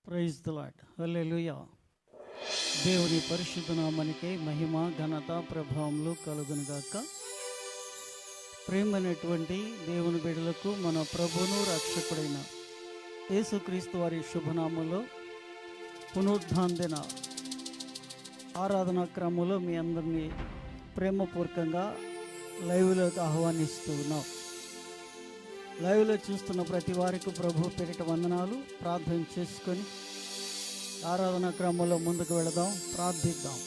Praise the lord. హల్లెలూయా. దేవుని పరిశుద్ధ నామానికి మహిమ ఘనత ప్రభావములు కలుగునుగాక. ప్రేమైనటువంటి దేవుని బిడ్డలకు మన ప్రభువును రక్షకుడైన యేసుక్రీస్తు వారి శుభనామంలో పునరుద్ధాన దిన ఆరాధనా క్రమంలో మీ అందరినీ ప్రేమపూర్వకంగా లైవ్లోకి ఆహ్వానిస్తూ ఉన్నాం. లైవ్లో చూస్తున్న ప్రతి వారికి ప్రభు పేరిట వందనాలు. ప్రార్థన చేసుకొని ఆరాధనా క్రమంలో ముందుకు వెళదాం, ప్రార్థిద్దాం.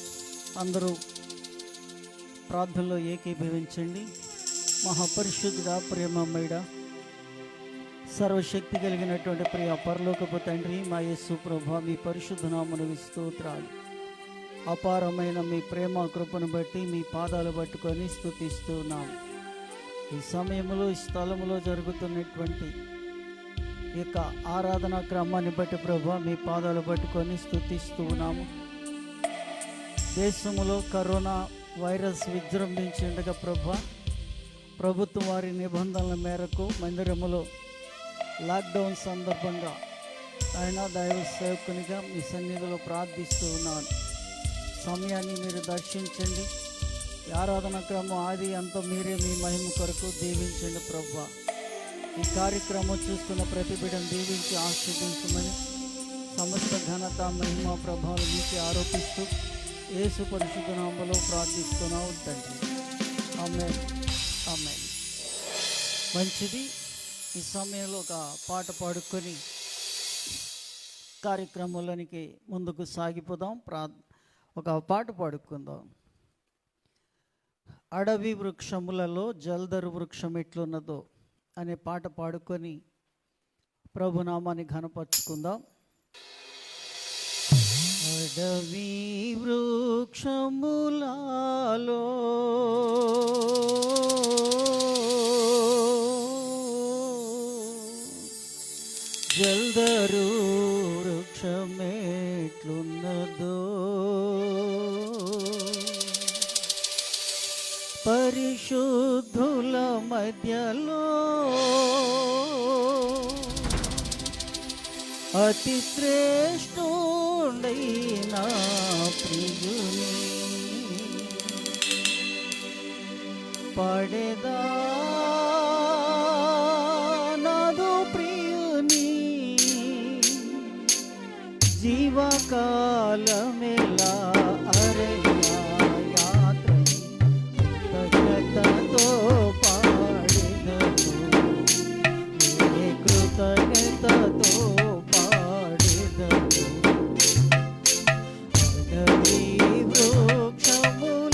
అందరూ ప్రార్థనలో ఏకీభవించండి. మహాపరిశుద్ధుడా, ప్రేమమయుడా, సర్వశక్తి కలిగినటువంటి ప్రియ పరలోకపు తండ్రి, మా యేసు ప్రభువా, మీ పరిశుద్ధ నామమునకు స్తోత్రాలు. అపారమైన మీ ప్రేమ కృపను బట్టి మీ పాదాలు పట్టుకొని స్తుతిస్తూ ఉన్నాము. ఈ సమయంలో ఈ స్థలంలో జరుగుతున్నటువంటి ఈ యొక్క ఆరాధనా క్రమాన్ని బట్టి ప్రభువా, మీ పాదాలు పట్టుకొని స్తుతిస్తూ ఉన్నాము. దేశంలో కరోనా వైరస్ విజృంభించి ఉండగా ప్రభువా, ప్రభుత్వం వారి నిబంధనల మేరకు మందిరములో లాక్డౌన్ సందర్భంగా ఆయన దైవ సేవకునిగా మీ సన్నిధిలో ప్రార్థిస్తూ ఉన్నాను. సమయాన్ని మీరు దర్శించండి. ఈ ఆరాధన క్రమం ఆది అంతా మీరే మీ మహిమ కొరకు దీవించండి ప్రభువా. ఈ కార్యక్రమం చూస్తున్న ప్రతి బిడ్డను దీవించి ఆశీర్వదించమని సమస్త ఘనత మహిమ ప్రభావం మీకే ఆరోపిస్తూ యేసు పరిశుద్ధ నామములో ప్రార్థిస్తున్నావు తండ్రి. ఆమేన్, ఆమేన్. మంచిది. ఈ సమయంలో ఒక పాట పాడుకొని కార్యక్రమంలోనికి ముందుకు సాగిపోదాం. ఒక పాట పాడుకుందాం. అడవి వృక్షములలో జల్దరు వృక్షం ఎట్లున్నదో అనే పాట పాడుకొని ప్రభునామాన్ని ఘనపరుచుకుందాం. అడవి వృక్షములలో జల్దరు వృక్షమెట్లున్నదో పరిశుద్ధుల మధ్యలో అతి శ్రేష్ఠుడైన ప్రియుని పడేదా నాదు ప్రియుని జీవకాలమెలా అరయ్యా యాత్రతో పాడెదను, ఏ కృతజ్ఞతతో పాడెదను. అడవి వృక్షములలో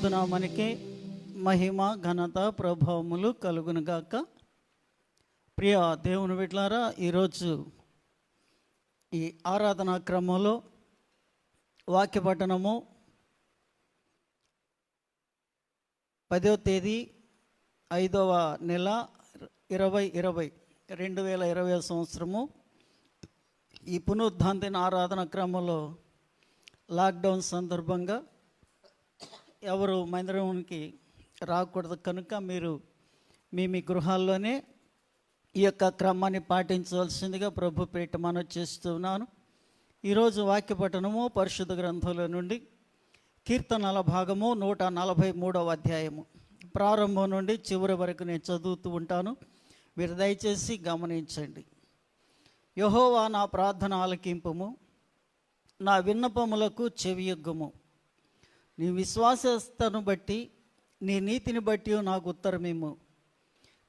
పరిశుద్ధ నామమునకే మహిమ ఘనత ప్రభావములు కలుగునుగాక. ప్రియ దేవుని బిడ్డలారా, ఈరోజు ఈ ఆరాధనా క్రమంలో వాక్య పఠనము 10వ తేదీ 5వ నెల 2020 సంవత్సరము ఈ పునరుద్ధాన ఆరాధన క్రమంలో లాక్డౌన్ సందర్భంగా ఎవరు మందిరానికి రాకూడదు కనుక మీరు మీ గృహాల్లోనే ఈ యొక్క క్రమాన్ని పాటించవలసిందిగా ప్రభు పేట మనవి చేస్తున్నాను. ఈరోజు వాక్య పఠనము పరిశుద్ధ గ్రంథంలో నుండి కీర్తనల భాగము 143వ అధ్యాయము ప్రారంభం నుండి చివరి వరకు నేను చదువుతూ ఉంటాను. మీరు దయచేసి గమనించండి. యెహోవా నా ప్రార్థన ఆలకింపుము, నా విన్నపములకు చెవియొగ్గుము. నీ విశ్వాసతను బట్టి, నీ నీతిని బట్టి నాకు ఉత్తరమిమ్ము.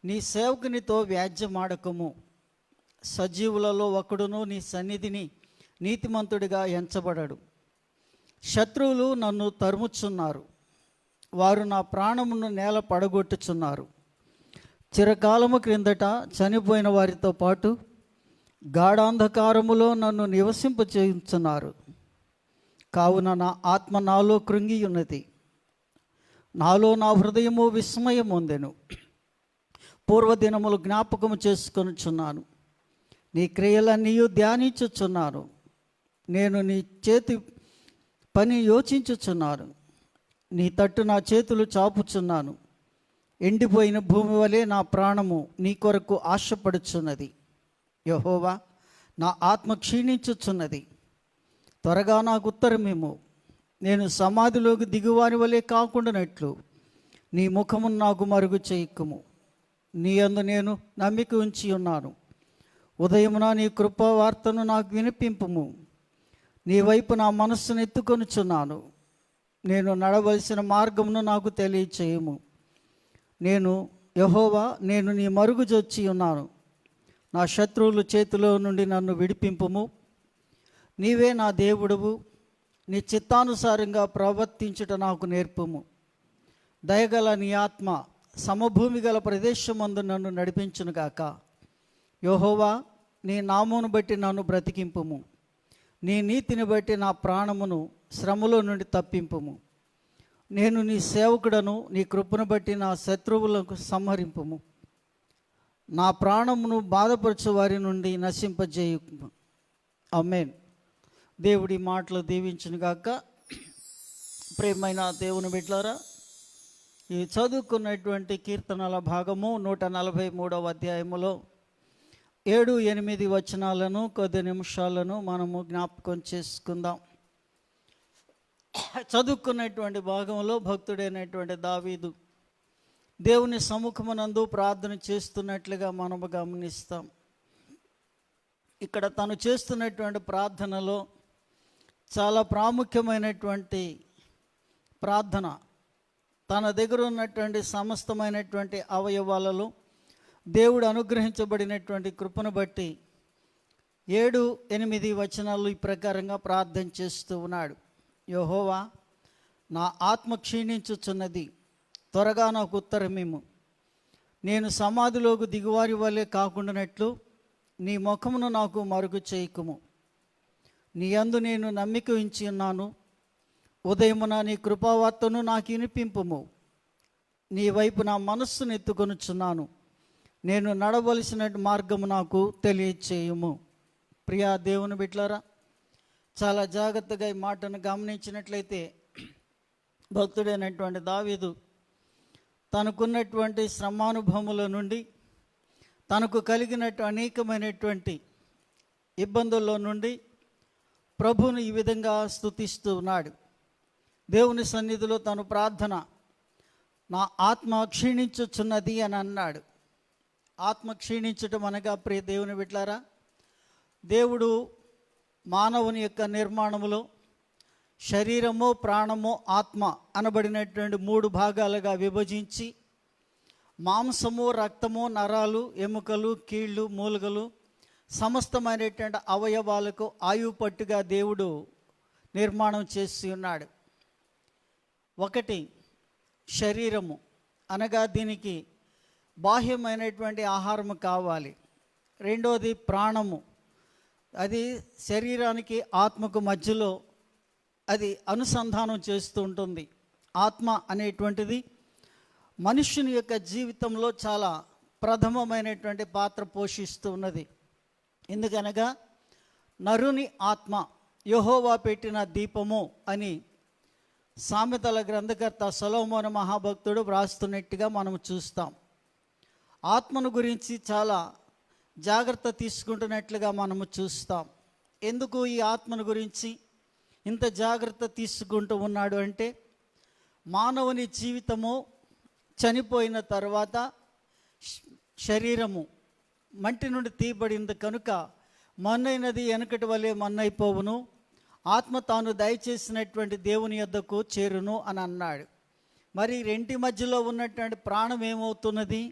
నీ సేవకునితో వ్యాజ్యమాడకము. సజీవులలో ఒకడును నీ సన్నిధిని నీతిమంతుడిగా ఎంచబడడు. శత్రువులు నన్ను తరుముచున్నారు, వారు నా ప్రాణమును నేల పడగొట్టుచున్నారు. చిరకాలము క్రిందట చనిపోయిన వారితో పాటు గాఢాంధకారములో నన్ను నివసింపచేయుచున్నారు. కావున నా ఆత్మ నాలో కృంగి ఉన్నది, నాలో నా హృదయము విస్మయం పొందెను. పూర్వదినములు జ్ఞాపకము చేసుకొనుచున్నాను, నీ క్రియలన్నీ ధ్యానించుచున్నాను. నేను నీ చేతి పని యోచించుచున్నాను, నీ తట్టు నా చేతులు చాపుచున్నాను. ఎండిపోయిన భూమి వలె నా ప్రాణము నీ కొరకు ఆశపడుచున్నది. యెహోవా, నా ఆత్మ క్షీణించుచున్నది, త్వరగా నాకు ఉత్తరమేమో. నేను సమాధిలోకి దిగువాని వలె కాకుండానట్లు నీ ముఖమును నాకు మరుగు చేయకుము. నీ యందు నేను నమ్మిక ఉంచి ఉన్నాను. ఉదయమున నీ కృపా వార్తను నాకు వినిపింపుము. నీ వైపు నా మనస్సును ఎత్తుకొనుచున్నాను. నేను నడవలసిన మార్గమును నాకు తెలియచేయము. యెహోవా, నేను నీ మరుగు జొచ్చి ఉన్నాను. నా శత్రువుల చేతిలో నుండి నన్ను విడిపింపుము. నీవే నా దేవుడవు, నీ చిత్తానుసారంగా ప్రవర్తించుట నాకు నేర్పుము. దయగల నీ ఆత్మ సమభూమి గల ప్రదేశమందు నన్ను నడిపించునుగాక. యెహోవా, నీ నామమును బట్టి నన్ను బ్రతికింపుము. నీ నీతిని బట్టి నా ప్రాణమును శ్రమలో నుండి తప్పింపుము. నేను నీ సేవకుడను, నీ కృపను బట్టి నా శత్రువులకు సంహరింపుము. నా ప్రాణమును బాధపరచు వారి నుండి నశింపజేయుము. ఆమేన్. దేవుడి మాటలు దీవించునుగాక. ప్రియమైన దేవుని బిడ్డలారా, ఈ చదువుకున్నటువంటి కీర్తనల భాగము 143వ అధ్యాయములో 7-8 వచనాలను కొద్ది నిమిషాలను మనము జ్ఞాపకం చేసుకుందాం. చదువుకున్నటువంటి భాగంలో భక్తుడైనటువంటి దావీదు దేవుని సముఖమునందు ప్రార్థన చేస్తున్నట్లుగా మనము గమనిస్తాం. ఇక్కడ తను చేస్తున్నటువంటి ప్రార్థనలో చాలా ప్రాముఖ్యమైనటువంటి ప్రార్థన. తన దగ్గర ఉన్నటువంటి సమస్తమైనటువంటి అవయవాలలో దేవుడు అనుగ్రహించబడినటువంటి కృపను బట్టి 7-8 వచనాలు ఈ ప్రకారంగా ప్రార్థన చేస్తూ ఉన్నాడు. యెహోవా, నా ఆత్మ క్షీణించుచున్నది, త్వరగా నాకు ఉత్తరమిమ్ము. నేను సమాధిలోకి దిగువారి వలె కాకుండానట్లు నీ ముఖమును నాకు మరుగు చేయకుము. నీ యందు నేను నమ్మిక ఉంచి ఉన్నాను. ఉదయమున నీ కృపావార్తను నాకు వినిపింపుము. నీ వైపు నా మనస్సును ఎత్తుకొనుచున్నాను. నేను నడవలసిన మార్గము నాకు తెలియచేయుము. ప్రియా దేవుని బిడ్డలారా, చాలా జాగ్రత్తగా ఈ మాటను గమనించినట్లయితే భక్తుడైనటువంటి దావీదు తనకున్నటువంటి శ్రమానుభవముల నుండి, తనకు కలిగినట్టు అనేకమైనటువంటి ఇబ్బందుల్లో నుండి ప్రభువును ఈ విధంగా స్తుతిస్తూ ఉన్నాడు. దేవుని సన్నిధిలో తను ప్రార్థన, నా ఆత్మ క్షీణించుచున్నది అని అన్నాడు. ఆత్మ క్షీణించటం అనగా ప్రియ దేవుని బిడ్డలారా, దేవుడు మానవుని యొక్క నిర్మాణములో శరీరము, ప్రాణము, ఆత్మ అనబడినటువంటి 3 భాగాలుగా విభజించి మాంసము, రక్తము, నరాలు, ఎముకలు, కీళ్ళు, మూలుగలు సమస్తమైనటువంటి అవయవాలకు ఆయువు పట్టుగా దేవుడు నిర్మాణం చేసి ఉన్నాడు. ఒకటి శరీరము అనగా దీనికి బాహ్యమైనటువంటి ఆహారము కావాలి. రెండోది ప్రాణము, అది శరీరానికి ఆత్మకు మధ్యలో అది అనుసంధానం చేస్తూ ఉంటుంది. ఆత్మ అనేటువంటిది మనుష్యుని యొక్క జీవితంలో చాలా ప్రథమమైనటువంటి పాత్ర పోషిస్తూ ఉన్నది. ఎందుకనగా నరుని ఆత్మ యెహోవా పెట్టిన దీపము అని సామెతల గ్రంథకర్త సొలొమోను మహాభక్తుడు వ్రాస్తున్నట్టుగా మనం చూస్తాం. ఆత్మను గురించి చాలా జాగ్రత్త తీసుకుంటున్నట్లుగా మనము చూస్తాం. ఎందుకు ఈ ఆత్మను గురించి ఇంత జాగ్రత్త తీసుకుంటూ ఉన్నాడు అంటే, మానవుని జీవితము చనిపోయిన తర్వాత శరీరము మంటి నుండి తీయబడింది కనుక మన్నైనది వెనకటి వలె మన్నైపోవును, ఆత్మ తాను దయచేసినటువంటి దేవుని యొద్దకు చేరును అని అన్నాడు. మరి రెంటి మధ్యలో ఉన్నటువంటి ప్రాణం ఏమవుతున్నది?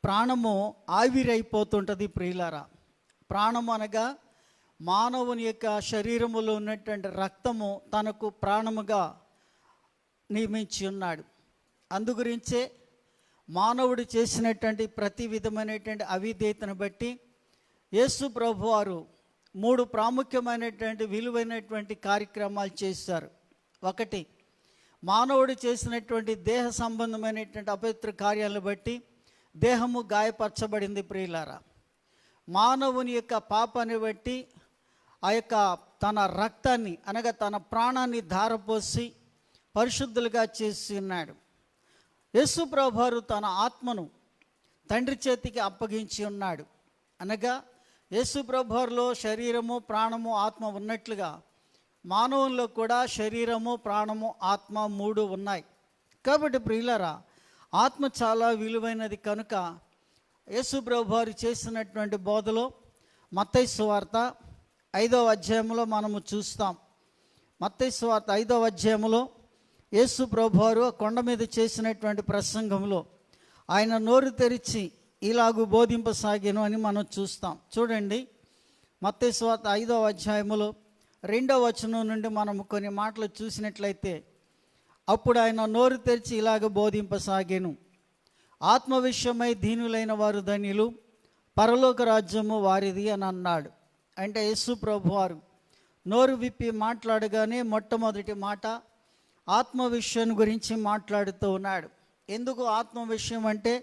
ప్రాణము ఆవిరైపోతుంటుంది ప్రియులారా. ప్రాణము అనగా మానవుని యొక్క శరీరములో ఉన్నటువంటి రక్తము తనకు ప్రాణముగా నియమించి ఉన్నాడు. అందుగురించే మానవుడు చేసినటువంటి ప్రతి విధమైనటువంటి అవిధేయతను బట్టి యేసు ప్రభువారు 3 ప్రాముఖ్యమైనటువంటి విలువైనటువంటి కార్యక్రమాలు చేశారు. ఒకటి, మానవుడు చేసినటువంటి దేహ సంబంధమైనటువంటి అపవిత్ర కార్యాలను బట్టి దేహము గాయపరచబడింది ప్రియులారా. మానవుని యొక్క పాపాన్ని బట్టి ఆ యొక్క తన రక్తాన్ని అనగా తన ప్రాణాన్ని ధారపోసి పరిశుద్ధులుగా చేసి ఉన్నాడు. యేసు ప్రభువారు తన ఆత్మను తండ్రి చేతికి అప్పగించి ఉన్నాడు. అనగా యేసు ప్రభువారిలో శరీరము, ప్రాణము, ఆత్మ ఉన్నట్లుగా మానవుల్లో కూడా శరీరము, ప్రాణము, ఆత్మ 3 ఉన్నాయి. కాబట్టి ప్రియులారా, ఆత్మ చాలా విలువైనది కనుక యేసు ప్రభువారు చేసినటువంటి బోధలో మత్తయి సువార్త 5వ అధ్యాయంలో మనము చూస్తాం. మత్తయి సువార్త 5వ అధ్యాయంలో యేసు ప్రభువారు కొండ మీద చేసినటువంటి ప్రసంగంలో ఆయన నోరు తెరిచి ఇలాగూ బోధింపసాగాను అని మనం చూస్తాం. చూడండి, మత్తయి సువార్త 5వ అధ్యాయంలో 2వ వచనం నుండి మనం కొన్ని మాటలు చూసినట్లయితే, అప్పుడు ఆయన నోరు తెరిచి ఇలాగ బోధింపసాగాను, ఆత్మ విషయమై దీనులైన వారు ధన్యులు, పరలోక రాజ్యము వారిది అని అన్నాడు. అంటే యేసు ప్రభువారు నోరు విప్పి మాట్లాడగానే మొట్టమొదటి మాట ఆత్మ విషయం గురించి మాట్లాడుతూ ఉన్నాడు. ఎందుకు ఆత్మ విషయం అంటే,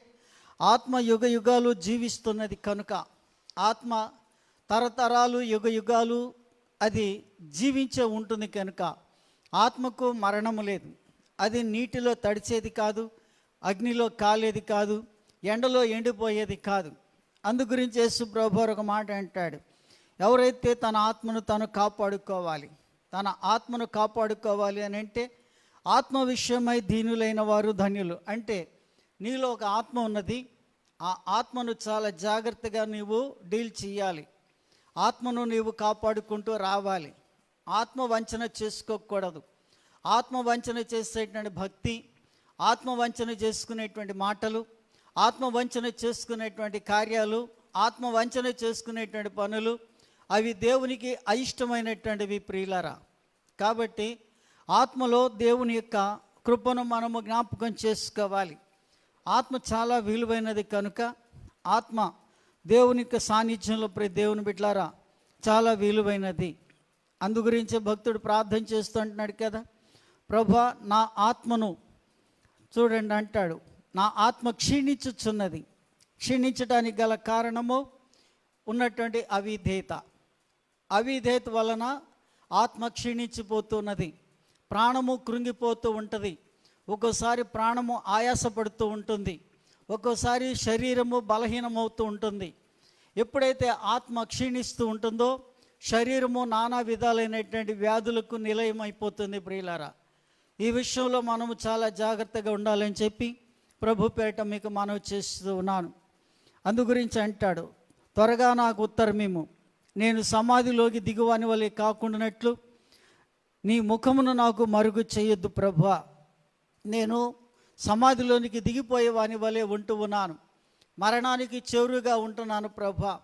ఆత్మ యుగ యుగాలు జీవిస్తున్నది కనుక, ఆత్మ తరతరాలు యుగ యుగాలు అది జీవించే ఉంటుంది కనుక ఆత్మకు మరణము లేదు. అది నీటిలో తడిచేది కాదు, అగ్నిలో కాలేది కాదు, ఎండలో ఎండిపోయేది కాదు. అందు గురించి యేసు ప్రభువారు ఒక మాట అంటాడు, ఎవరైతే తన ఆత్మను తను కాపాడుకోవాలి, తన ఆత్మను కాపాడుకోవాలి అని అంటే, ఆత్మ విషయమై దీనులైన వారు ధన్యులు. అంటే నీలో ఒక ఆత్మ ఉన్నది, ఆ ఆత్మను చాలా జాగ్రత్తగా నీవు డీల్ చేయాలి. ఆత్మను నీవు కాపాడుకుంటూ రావాలి. ఆత్మ వంచన చేసుకోకూడదు. ఆత్మ వంచన చేసేటువంటి భక్తి, ఆత్మ వంచన చేసుకునేటువంటి మాటలు, ఆత్మ వంచన చేసుకునేటువంటి కార్యాలు, ఆత్మ వంచన చేసుకునేటువంటి పనులు అవి దేవునికి అయిష్టమైనటువంటివి ప్రియులారా. కాబట్టి ఆత్మలో దేవుని యొక్క కృపను మనము జ్ఞాపకం చేసుకోవాలి. ఆత్మ చాలా విలువైనది కనుక ఆత్మ దేవుని యొక్క సాన్నిధ్యంలో దేవుని బిడ్డలారా చాలా విలువైనది. అందుగురించే భక్తుడు ప్రార్థన చేస్తూ అంటున్నాడు కదా, ప్రభువా నా ఆత్మను చూడండి అంటాడు, నా ఆత్మ క్షీణించుచున్నది. క్షీణించడానికి గల కారణము ఉన్నటువంటి అవిధేయత. అవిధేయత వలన ఆత్మ క్షీణించిపోతున్నది, ప్రాణము కృంగిపోతూ ఉంటుంది. ఒక్కోసారి ప్రాణము ఆయాసపడుతూ ఉంటుంది, ఒక్కోసారి శరీరము బలహీనమవుతూ ఉంటుంది. ఎప్పుడైతే ఆత్మ క్షీణిస్తూ ఉంటుందో శరీరము నానా విధాలైనటువంటి వ్యాధులకు నిలయమైపోతుంది ప్రియులారా. ఈ విషయంలో మనము చాలా జాగ్రత్తగా ఉండాలని చెప్పి ప్రభు పేట మీకు మనవి చేస్తూ ఉన్నాను. అందు గురించి అంటాడు, త్వరగా నాకు ఉత్తరమేమో, నేను సమాధిలోకి దిగువని వలె కాకుండానట్లు నీ ముఖమును నాకు మరుగు చేయొద్దు ప్రభువా. నేను సమాధిలోనికి దిగిపోయేవాని వలె ఉంటూ ఉన్నాను, మరణానికి చెరువుగా ఉంటున్నాను ప్రభువా.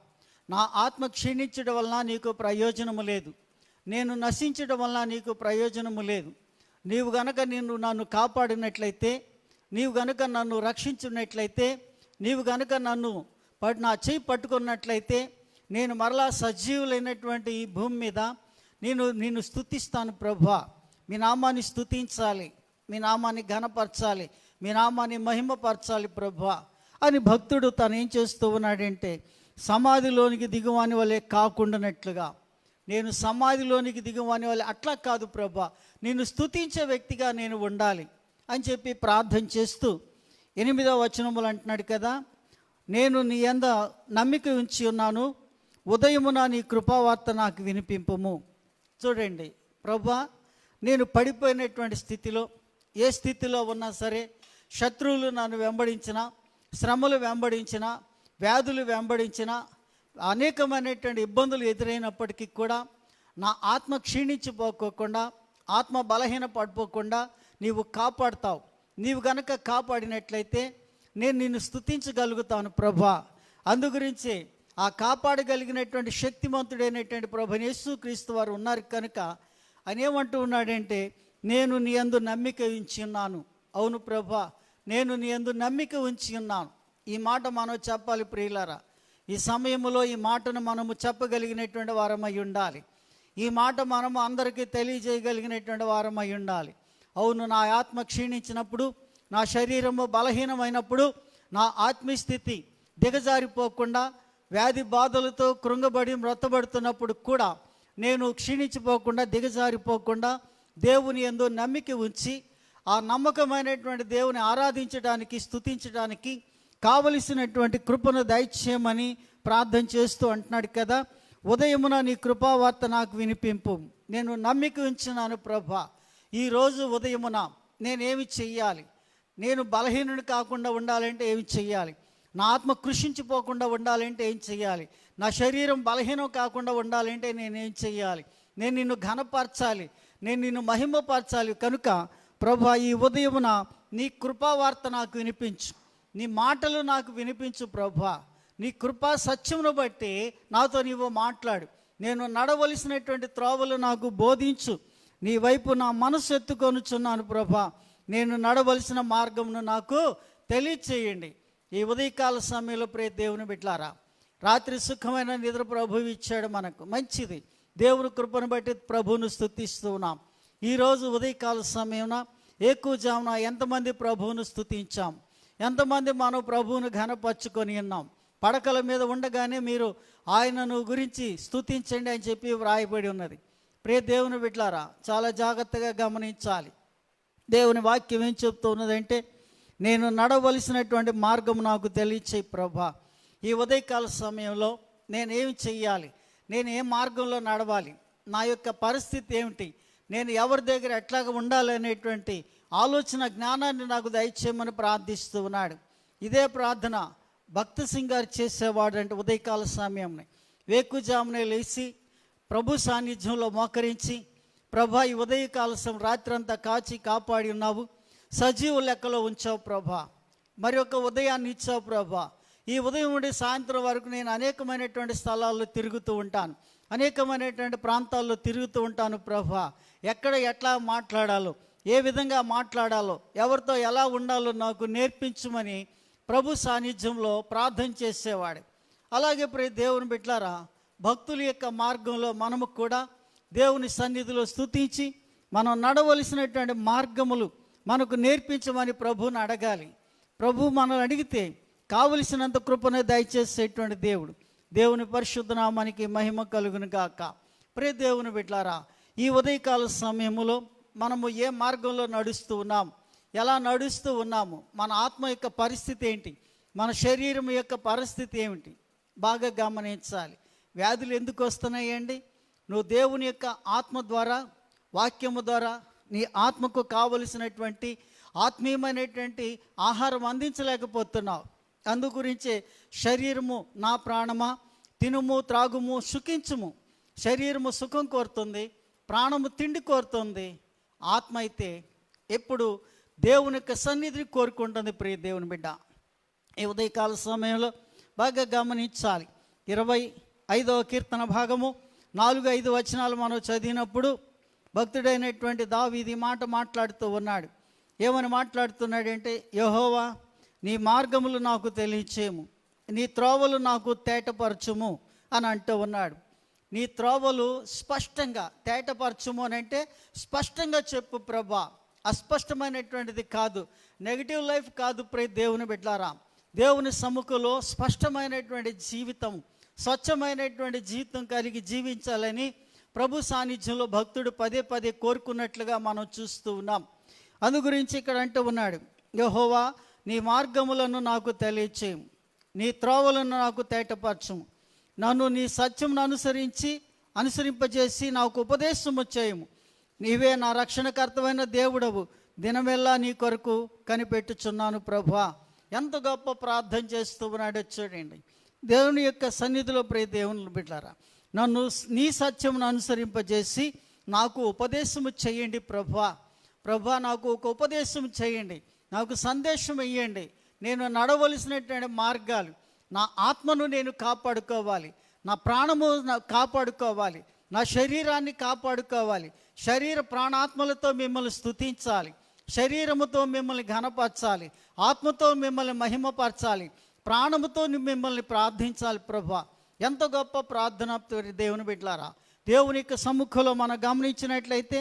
నా ఆత్మ క్షీణించడం వలన నీకు ప్రయోజనము లేదు, నేను నశించడం వలన నీకు ప్రయోజనము లేదు. నీవు గనక నన్ను కాపాడినట్లయితే నీవు గనుక నన్ను రక్షించున్నట్లయితే, నీవు గనుక నన్ను నా చేయి పట్టుకున్నట్లయితే, నేను మరలా సజీవులైనటువంటి ఈ భూమి మీద నిన్ను స్తుతిస్తాను ప్రభువా. మీ నామాన్ని స్తుతించాలి, మీ నామాన్ని ఘనపరచాలి, మీ నామాన్ని మహిమపరచాలి ప్రభువా అని భక్తుడు తను ఏం చేస్తూ ఉన్నాడంటే, సమాధిలోనికి దిగువాని వలె కాకుండానట్లుగా, నేను సమాధిలోనికి దిగువాని వలె అట్లా కాదు ప్రభువా, నిన్ను స్తుతించే వ్యక్తిగా నేను ఉండాలి అని చెప్పి ప్రార్థన చేస్తూ 8వ వచనములు అంటున్నాడు కదా, నేను నీ యందు నమ్మిక ఉంచి ఉన్నాను, ఉదయమున నీ కృపావార్త నాకు వినిపింపుము. చూడండి ప్రభువా, నేను పడిపోయినటువంటి స్థితిలో, ఏ స్థితిలో ఉన్నా సరే, శత్రువులు నన్ను వెంబడించినా, శ్రమలు వెంబడించినా, వ్యాధులు వెంబడించినా, అనేకమైనటువంటి ఇబ్బందులు ఎదురైనప్పటికీ కూడా నా ఆత్మ క్షీణించిపోకోకుండా, ఆత్మ బలహీన పడిపోకుండా నీవు కాపాడుతావు. నీవు గనక కాపాడినట్లయితే నేను నిన్ను స్తుతించగలుగుతాను ప్రభువా. అందుగురించి ఆ కాపాడగలిగినటువంటి శక్తిమంతుడైనటువంటి ప్రభువైన యేసుక్రీస్తు వారు ఉన్నారు కనుక ఆయన ఏమంటూ ఉన్నాడంటే, నేను నీ యందు నమ్మిక ఉంచి ఉన్నాను. అవును ప్రభువా, నేను నీ యందు నమ్మిక ఉంచి ఉన్నాను. ఈ మాట మనం చెప్పాలి ప్రియులారా. ఈ సమయంలో ఈ మాటను మనము చెప్పగలిగినటువంటి వారమై ఉండాలి. ఈ మాట మనము అందరికీ తెలియజేయగలిగినటువంటి వారమై ఉండాలి. అవును, నా ఆత్మ క్షీణించినప్పుడు, నా శరీరము బలహీనమైనప్పుడు, నా ఆత్మీయస్థితి దిగజారిపోకుండా, వ్యాధి బాధలతో కృంగబడి మ్రొత్తబడుతున్నప్పుడు కూడా నేను క్షీణించిపోకుండా, దిగజారిపోకుండా దేవుని యందు నమ్మిక ఉంచి, ఆ నమ్మకమైనటువంటి దేవుని ఆరాధించడానికి, స్తుతించడానికి కావలసినటువంటి కృపను దయచేయమని ప్రార్థన చేస్తూ అంటున్నాడు కదా, ఉదయమున నీ కృపావార్త నాకు వినిపింపు. నేను నమ్మిక ఉంచినాను ప్రభా. ఈరోజు ఉదయమున నేనేమి చెయ్యాలి? నేను బలహీనుని కాకుండా ఉండాలంటే ఏమి చెయ్యాలి? నా ఆత్మ కృషించిపోకుండా ఉండాలంటే ఏం చెయ్యాలి? నా శరీరం బలహీనం కాకుండా ఉండాలంటే నేనేం చెయ్యాలి? నేను నిన్ను ఘనపరచాలి, నేను నిన్ను మహిమపరచాలి. కనుక ప్రభా, ఈ ఉదయమున నీ కృపావార్త నాకు వినిపించు, నీ మాటలు నాకు వినిపించు ప్రభా. నీ కృపా సత్యమును బట్టి నాతో నీవు మాట్లాడు. నేను నడవలసినటువంటి త్రోవలు నాకు బోధించు. నీ వైపు నా మనసు ఎత్తుకొనుచున్నాను ప్రభా. నేను నడవలసిన మార్గమును నాకు తెలియచేయండి. ఈ ఉదయకాల సమయంలో ప్రియ దేవుని బిడ్డలారా, రాత్రి సుఖమైన నిద్ర ప్రభువు ఇచ్చాడు మనకు, మంచిది. దేవుని కృపను బట్టి ప్రభువును స్తుతిస్తూ ఉన్నాం. ఈరోజు ఉదయకాల సమయమున ఏకుజామున ఎంతమంది ప్రభువును స్తుతించాం? ఎంతమంది మనం ప్రభువును ఘనపరుచుకొని ఉన్నాం? పడకల మీద ఉండగానే మీరు ఆయనను గురించి స్తుతించండి అని చెప్పి వ్రాయబడి ఉన్నది. ప్రియ దేవుని బిడ్డలారా, చాలా జాగ్రత్తగా గమనించాలి. దేవుని వాక్యం ఏం చెప్తూ ఉన్నదంటే, నేను నడవలసినటువంటి మార్గం నాకు తెలియచేయి ప్రభా. ఈ ఉదయకాల సమయంలో నేనేమి చెయ్యాలి? నేను ఏ మార్గంలో నడవాలి? నా యొక్క పరిస్థితి ఏమిటి? నేను ఎవరి దగ్గర ఎట్లాగా ఉండాలి అనేటువంటి ఆలోచన జ్ఞానాన్ని నాకు దయచేయమని ప్రార్థిస్తూ ఉన్నాడు. ఇదే ప్రార్థన భక్త సింగ్ గారు చేసేవాడు. అంటే ఉదయకాల సమయంలో వేకుజామునే లేచి ప్రభు సాన్నిధ్యంలో మోకరించి, ప్రభా, ఈ ఉదయకాల రాత్రి అంతా కాచి కాపాడి ఉన్నావు, సజీవ లెక్కలో ఉంచావు ప్రభా, మరి ఒక ఉదయాన్ని ఇచ్చావు ప్రభా. ఈ ఉదయం నుండి సాయంత్రం వరకు నేను అనేకమైనటువంటి స్థలాల్లో తిరుగుతూ ఉంటాను, అనేకమైనటువంటి ప్రాంతాల్లో తిరుగుతూ ఉంటాను ప్రభా. ఎక్కడ ఎట్లా మాట్లాడాలో, ఏ విధంగా మాట్లాడాలో, ఎవరితో ఎలా ఉండాలో నాకు నేర్పించమని ప్రభు సాన్నిధ్యంలో ప్రార్థన చేసేవాడు. అలాగే ప్రియ దేవుని బిడ్డలారా, భక్తుల యొక్క మార్గంలో మనము కూడా దేవుని సన్నిధిలో స్తుతించి మనం నడవలసినటువంటి మార్గములు మనకు నేర్పించమని ప్రభువుని అడగాలి. ప్రభు మనల్ని అడిగితే కావలసినంత కృపను దయచేసేటువంటి దేవుడు. దేవుని పరిశుద్ధ నామానికి మహిమ కలుగును గాక. ప్రియ దేవుని బిడ్డలారా, ఈ ఉదయకాల సమయంలో మనము ఏ మార్గంలో నడుస్తూ ఉన్నాం, ఎలా నడుస్తూ ఉన్నాము, మన ఆత్మ యొక్క పరిస్థితి ఏంటి, మన శరీరం యొక్క పరిస్థితి ఏమిటి బాగా గమనించాలి. వ్యాధులు ఎందుకు వస్తున్నాయండి? నువ్వు దేవుని యొక్క ఆత్మ ద్వారా, వాక్యము ద్వారా నీ ఆత్మకు కావలసినటువంటి ఆత్మీయమైనటువంటి ఆహారం అందించలేకపోతున్నావు. అందు గురించే శరీరము నా ప్రాణమా తినుము త్రాగుము సుఖించుము. శరీరము సుఖం కోరుతుంది, ప్రాణము తిండి కోరుతుంది. ఆత్మ అయితే ఎప్పుడు దేవుని యొక్క సన్నిధిని కోరుకుంటుంది. ప్రియ దేవుని బిడ్డ, ఈ ఉదయకాల సమయంలో బాగా గమనించాలి. 25వ కీర్తన భాగము 4-5 వచనాలు మనం చదివినప్పుడు భక్తుడైనటువంటి దావీదు ఈ మాట మాట్లాడుతూ ఉన్నాడు. ఏమని మాట్లాడుతున్నాడంటే, యెహోవా నీ మార్గములు నాకు తెలియచేయము, నీ త్రోవలు నాకు తేటపరచుము అని అంటూ ఉన్నాడు. నీ త్రోవలు స్పష్టంగా తేటపరచుము అని అంటే స్పష్టంగా చెప్పు ప్రభా, అస్పష్టమైనటువంటిది కాదు, నెగిటివ్ లైఫ్ కాదు. దేవుని బిడ్డలారా, దేవుని సముఖంలో స్పష్టమైనటువంటి జీవితం, స్వచ్ఛమైనటువంటి జీవితం కలిగి జీవించాలని ప్రభు సాన్నిధ్యంలో భక్తుడు పదే పదే కోరుకున్నట్లుగా మనం చూస్తూ ఉన్నాం. అందు గురించి ఇక్కడ అంటూ ఉన్నాడు, యెహోవా నీ మార్గములను నాకు తెలియచేయము, నీ త్రోవలను నాకు తేటపరచుము, నన్ను నీ సత్యమును అనుసరింపజేసి నాకు ఉపదేశము చేయము. నీవే నా రక్షణకర్తమైన దేవుడవు, దినమెల్లా నీ కొరకు కనిపెట్టుచున్నాను ప్రభువా. ఎంత గొప్ప ప్రార్థన చేస్తూ ఉన్నాడో చూడండి. దేవుని యొక్క సన్నిధిలో దేవుని బిడ్డలారా, నన్ను నీ సత్యమును అనుసరింపజేసి నాకు ఉపదేశము చేయండి ప్రభువా. ప్రభువా, నాకు ఒక ఉపదేశం చేయండి, నాకు సందేశం ఇవ్వండి. నేను నడవలసినటువంటి మార్గాలు, నా ఆత్మను నేను కాపాడుకోవాలి, నా ప్రాణము కాపాడుకోవాలి, నా శరీరాన్ని కాపాడుకోవాలి, శరీర ప్రాణాత్మలతో మిమ్మల్ని స్తుతించాలి, శరీరముతో మిమ్మల్ని ఘనపరచాలి, ఆత్మతో మిమ్మల్ని మహిమపరచాలి, ప్రాణముతో మిమ్మల్ని ప్రార్థించాలి ప్రభువా. ఎంత గొప్ప ప్రార్థన దేవుని బిడ్డలారా. దేవుని యొక్క సముఖంలో మనం గమనించినట్లయితే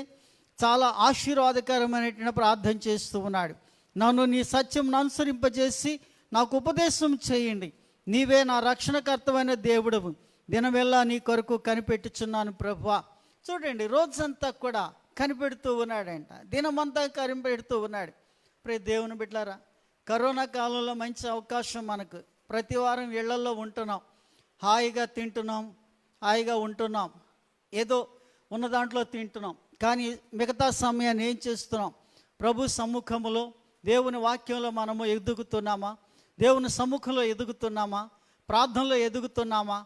చాలా ఆశీర్వాదకరమైనటువంటి ప్రార్థన చేస్తూ ఉన్నాడు. నన్ను నీ సత్యం అనుసరింపజేసి నాకు ఉపదేశం చేయండి, నీవే నా రక్షణకర్తమైన దేవుడవు, దినమెల్లా నీ కొరకు కనిపెట్టుచున్నాను ప్రభువా. చూడండి, రోజంతా కూడా కనిపెడుతూ ఉన్నాడంట, దినమంతా కనిపెడుతూ ఉన్నాడు. దేవుని బిడ్డలారా, కరోనా కాలంలో మంచి అవకాశం మనకు. ప్రతి వారం ఇళ్లలో ఉంటున్నాం, హాయిగా తింటున్నాం, హాయిగా ఉంటున్నాం, ఏదో ఉన్న దాంట్లో తింటున్నాం. కానీ మిగతా సమయాన్ని ఏం చేస్తున్నాం? ప్రభు సమ్ముఖంలో, దేవుని వాక్యంలో మనము ఎదుగుతున్నామా? దేవుని సమ్ముఖంలో ఎదుగుతున్నామా? ప్రార్థనలో ఎదుగుతున్నామా?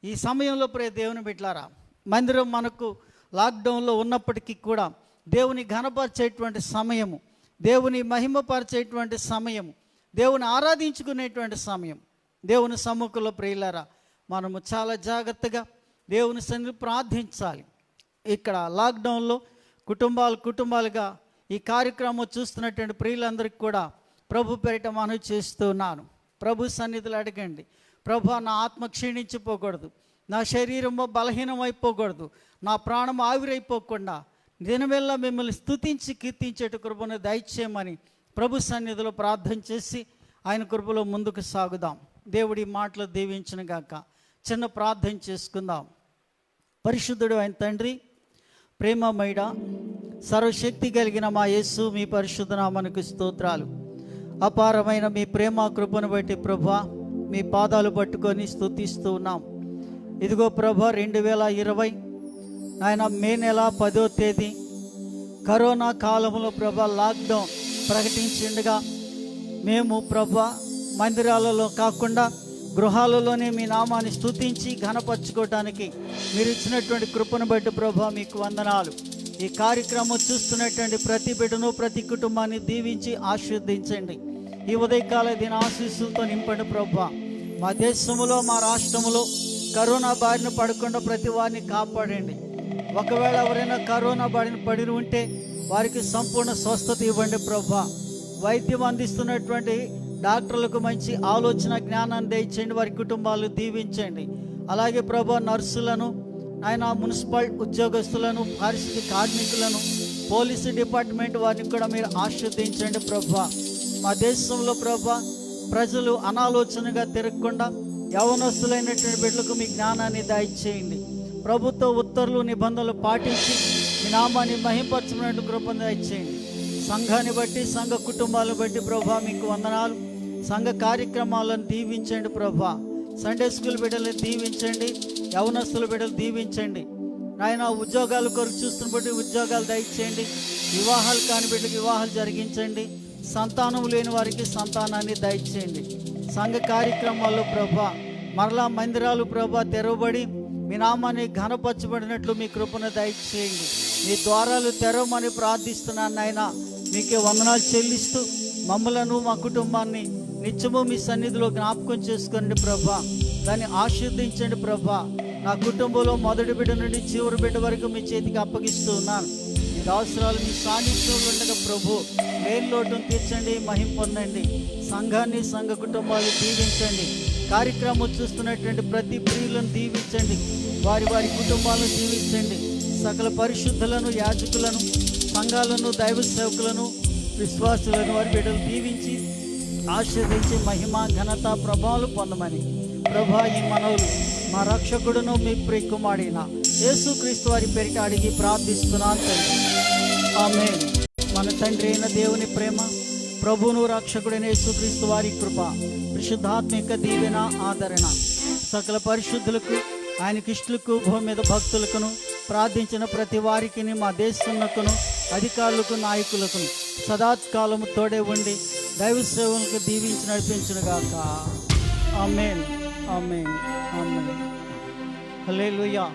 ఈ సమయంలో దేవుని బిడ్డలారా, మందిరం మనకు లాక్డౌన్లో ఉన్నప్పటికీ కూడా దేవుని ఘనపరిచేటువంటి సమయము, దేవుని మహిమపరిచేటువంటి సమయము, దేవుని ఆరాధించుకునేటువంటి సమయం. దేవుని సమ్ముఖంలో ప్రియులారా, మనము చాలా జాగ్రత్తగా దేవుని సన్నిధిలో ప్రార్థించాలి. ఇక్కడ లాక్డౌన్లో కుటుంబాలుగా ఈ కార్యక్రమం చూస్తున్నటువంటి ప్రియులందరికీ కూడా ప్రభు పేరిట మనవి చేస్తున్నాను. ప్రభు సన్నిధిలో అడగండి, ప్రభు నా ఆత్మ క్షీణించిపోకూడదు, నా శరీరము బలహీనమైపోకూడదు, నా ప్రాణం ఆవిరైపోకుండా దినవెల్లా మిమ్మల్ని స్తుతించి కీర్తించేట కృపను దయచేయమని ప్రభు సన్నిధిలో ప్రార్థన చేసి ఆయన కృపలో ముందుకు సాగుదాం. దేవుడి మాటలు దీవించును గాక. చిన్న ప్రార్థన చేసుకుందాం. పరిశుద్ధుడు అయిన తండ్రి, ప్రేమమయుడ, సర్వశక్తి కలిగిన మా యేసు, మీ పరిశుద్ధ నామమునకు స్తోత్రాలు. అపారమైన మీ ప్రేమ కృపను బట్టి ప్రభువా, మీ పాదాలు పట్టుకొని స్తుతిస్తూ ఉన్నాం. ఇదిగో ప్రభా, 2020 ఆయన మే నెల 10వ తేదీ కరోనా కాలంలో ప్రభా లాక్డౌన్ ప్రకటించిండగా మేము ప్రభా మందిరాలలో కాకుండా గృహాలలోనే మీ నామాన్ని స్తుతించి ఘనపరచుకోవడానికి మీరు ఇచ్చినటువంటి కృపను బట్టి ప్రభా మీకు వందనాలు. ఈ కార్యక్రమం చూస్తున్నటువంటి ప్రతి బిడ్డను, ప్రతి కుటుంబాన్ని దీవించి ఆశీర్వదించండి. ఈ ఉదయకాల దిన ఆశీస్సులతో నింపండి ప్రభా. మా దేశంలో, మా రాష్ట్రంలో కరోనా బారిన పడకుండా ప్రతి వారిని కాపాడండి. ఒకవేళ ఎవరైనా కరోనా బారిన పడి ఉంటే వారికి సంపూర్ణ స్వస్థత ఇవ్వండి ప్రభా. వైద్యం అందిస్తున్నటువంటి డాక్టర్లకు మంచి ఆలోచన, జ్ఞానాన్ని దయచేయండి, వారి కుటుంబాలు దీవించండి. అలాగే ప్రభా, నర్సులను, ఆయన మున్సిపల్ ఉద్యోగస్తులను, పారిశుద్ధ్య కార్మికులను, పోలీసు డిపార్ట్మెంట్ వారిని కూడా మీరు ఆశీర్వదించండి ప్రభా. మా దేశంలో ప్రభా, ప్రజలు అనాలోచనగా తిరగకుండా యవనస్తులైనటువంటి బిడ్డలకు మీ జ్ఞానాన్ని దయచేయండి. ప్రభుత్వ ఉత్తర్వులు, నిబంధనలు పాటించి మీ నామాన్ని మహింపరచమన్నట్టు కృపను దయచేయండి. సంఘాన్ని బట్టి, సంఘ కుటుంబాలను బట్టి ప్రభా మీకు వందనాలు. సంఘ కార్యక్రమాలను దీవించండి ప్రభా. సండే స్కూల్ బిడ్డలు దీవించండి, యవనస్తుల బిడ్డలు దీవించండి. ఆయన ఉద్యోగాల కొరకు చూస్తున్న బట్టి ఉద్యోగాలు దయచేయండి. వివాహాలు కాని బిడ్డలకు వివాహాలు జరిగించండి. సంతానం లేని వారికి సంతానాన్ని దయచేయండి. సంఘ కార్యక్రమాల్లో ప్రభా, మరలా మందిరాలు ప్రభా తెరవబడి మీ నామాన్ని ఘనపరచబడినట్లు మీ కృపను దయచేయండి. మీ ద్వారాలు తెరవమని ప్రార్థిస్తున్నాను నాయన. మీకే వందనాలు చెల్లిస్తూ మమ్మలను, మా కుటుంబాన్ని నిత్యము మీ సన్నిధిలో జ్ఞాపకం చేసుకోండి ప్రభా. దాన్ని ఆశీర్వదించండి ప్రభా. నా కుటుంబంలో మొదటి బిడ్డ నుండి చివరి బిడ్డ వరకు మీ చేతికి అప్పగిస్తూ ఉన్నాను. దాసురాలు మీ సాన్నిధ్యంలో ఉండగా ప్రభు లేని లోటును తీర్చండి, మహిమ పొందండి. సంఘాన్ని, సంఘ కుటుంబాలు దీవించండి. కార్యక్రమం చూస్తున్నటువంటి ప్రతి ప్రియులను దీవించండి, వారి వారి కుటుంబాలను దీవించండి. సకల పరిశుద్ధులను, యాజకులను, సంఘాలను, దైవ సేవకులను, విశ్వాసులను వారి బిడ్డలు దీవించి ఆశీర్వదించి మహిమ, ఘనత, ప్రభావాలు పొందమని ప్రభా ఈ మనవులు మా రక్షకుడును మీ ప్రియ కుమారుడైన యేసుక్రీస్తు వారి పేరిట అడిగి ప్రార్థిస్తున్నాను తండ్రి. ఆమేన్. మన తండ్రి అయిన దేవుని ప్రేమ, ప్రభువును రక్షకుడైన యేసుక్రీస్తు వారి కృప, పరిశుద్ధాత్మిక దీవెన, ఆదరణ సకల పరిశుద్ధులకు, ఆయనకి ఇష్టలకు, భూమి మీద భక్తులకును, ప్రార్థించిన ప్రతి వారికి, మా దేశమునకును, అధికారులకు, నాయకులకును సదాకాలము తోడే ఉండి దైవ సేవలకు దీవించి నడిపించునుగాక. ఆమేన్, ఆమేన్, ఆమేన్. హల్లెలూయా.